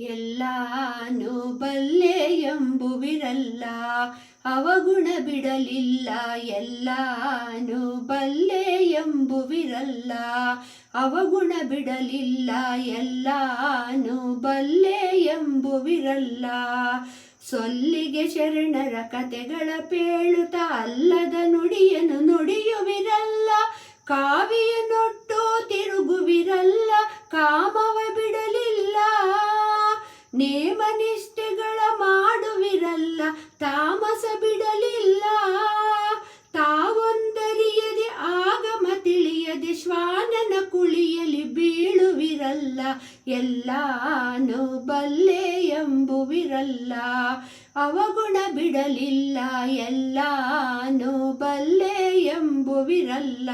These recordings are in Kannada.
ಎಲ್ಲಾನು ಬಲ್ಲೆ ಎಂಬುವಿರಲ್ಲ, ಅವಗುಣ ಬಿಡಲಿಲ್ಲ. ಎಲ್ಲಾನು ಬಲ್ಲೆ ಎಂಬುವಿರಲ್ಲ, ಅವಗುಣ ಬಿಡಲಿಲ್ಲ. ಎಲ್ಲಾನು ಬಲ್ಲೆ ಎಂಬುವಿರಲ್ಲ. ಸೊಲ್ಲಿಗೆ ಶರಣರ ಕತೆಗಳ ಪೇಳುತ್ತ ಅಲ್ಲದ ನುಡಿಯನ್ನು ನುಡಿಯುವಿರಲ್ಲ. ಕಾವಿಯನ್ನೊಟ್ಟು ತಿರುಗುವಿರಲ್ಲ, ಕಾಮವ ಬಿಡಲಿಲ್ಲ. ನೇಮನಿಷ್ಠೆಗಳ ಮಾಡುವಿರಲ್ಲ, ತಾಮಸ ಬಿಡಲಿಲ್ಲ. ತಾವೊಂದರಿಯದೆ ಆಗಮ ತಿಳಿಯದೆ ಶ್ವಾನನ ಕುಳಿಯಲಿ ಬೀಳುವಿರಲ್ಲ. ಎಲ್ಲಾನು ಬಲ್ಲೆ ಎಂಬುವಿರಲ್ಲ, ಅವಗುಣ ಬಿಡಲಿಲ್ಲ. ಎಲ್ಲಾನು ಬಲ್ಲೆ ಎಂಬುವಿರಲ್ಲ.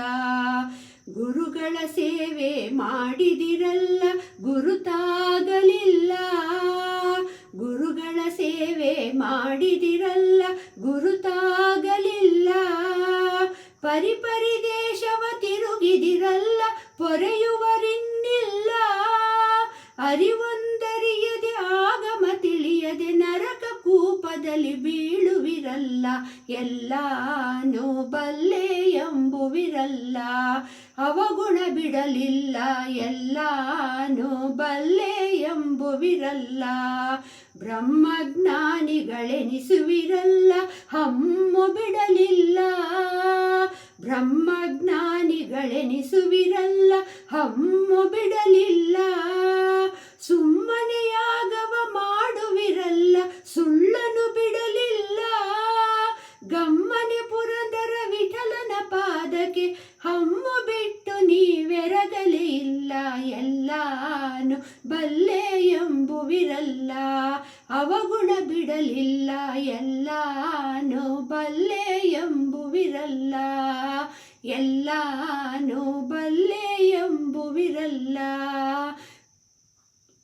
ಗುರುಗಳ ಸೇವೆ ಮಾಡಿದಿರಲ್ಲ, ಗುರುತಾಗಲಿಲ್ಲ. ಗುರುಗಳ ಸೇವೆ ಮಾಡಿದಿರಲ್ಲ, ಗುರುತಾಗಲಿಲ್ಲ. ಪರಿಪರಿ ದೇಶವ ತಿರುಗಿದಿರಲ್ಲ, ಪೊರೆಯುವರಿನ್ನಿಲ್ಲ. ಅರಿವೊಂದರಿಯದೆ ಆಗಮ ತಿಳಿಯದೆ ನರಕ ಕೂಪದಲ್ಲಿ ಬೀಳುವಿರಲ್ಲ. ಎಲ್ಲಾನು ಬಲ್ಲೆ ಎಂಬುವಿರಲ್ಲ, ಅವಗುಣ ಬಿಡಲಿಲ್ಲ. ಎಲ್ಲಾನು ಬಲ್ಲೆ ಎಂಬುವಿರಲ್ಲ. ಬ್ರಹ್ಮಜ್ಞಾನಿಗಳೆನಿಸುವಿರಲ್ಲ, ಹಮ್ಮು ಬಿಡಲಿಲ್ಲ. ಬ್ರಹ್ಮಜ್ಞಾನಿಗಳೆನಿಸುವಿರಲ್ಲ, ಹಮ್ಮು ಬಿಡಲಿಲ್ಲ. ಸುಮ್ಮನೆ ಯಾಗವ ಮಾಡುವಿರಲ್ಲ, ಸುಳ್ಳನು ಬಿಡಲಿಲ್ಲ. ಗಮ್ಮನೆ ಪುರಂದರ ವಿಠಲನ ಪಾದಕ್ಕೆ ಹಮ್ಮು ಬಿಟ್ಟು ನೀವೆರಗಲೇ ಇಲ್ಲ. ಎಲ್ಲಾನು ಬಲ್ಲೆ ಎಂಬುವಿರಲ್ಲ, ಅವಗುಣ ಬಿಡಲಿಲ್ಲ. ಎಲ್ಲಾನು ಬಲ್ಲೆ ಎಂಬುವಿರಲ್ಲ. ಎಲ್ಲಾನು